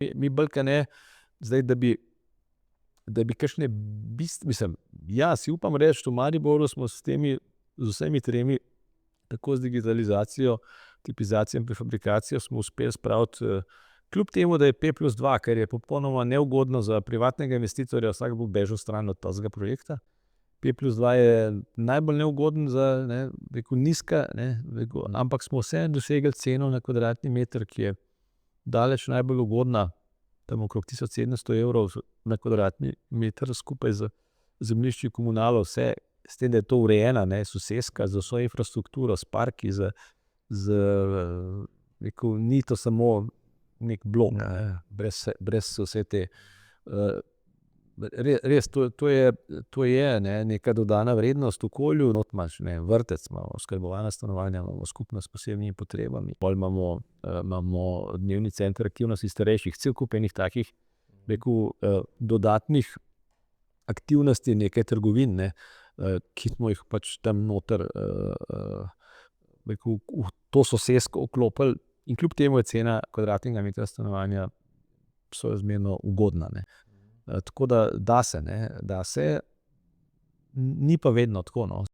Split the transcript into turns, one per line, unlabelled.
Mi bolj kot ne, zdaj, da bi kakšne mislim, ja, si upam reči, v Mariboru smo z vsemi tremi, tako z digitalizacijo, tipizacijo in prefabrikacijo, smo uspeli spraviti, kljub temu, da je 5+2, ker je popolnoma neugodno za privatnega investitorja, vsak bo bežal stran od tazga projekta. 5+2 je najbolj neugoden za, ne, nizka, ne, ampak smo vseeno dosegli ceno na kvadratni meter, ki je daleč najbolj ugodna, tam okrog 1700 € na kvadratni meter, skupaj z zemljišči, komunalo, vse, s tem, da je to urejena, ne, soseska, z vso infrastrukturo, s parki, ni to samo neki blok, ne, brez vse te, res, to je, ne, neka dodana vrednost okolju, not imaš, ne, vrtec, imamo oskrbovana stanovanja, imamo skupnost s posebnimi potrebami, pol imamo dnevni center aktivnosti starejših, cel kup enih takih, dodatnih aktivnosti, nekaj trgovin, ne, ki smo jih pač tam noter, v to sosesko vklopili, in kljub temu je cena kvadratnega metra stanovanja sorazmerno ugodna, ne. Tako da se, ne, da se, ni pa vedno tako, no.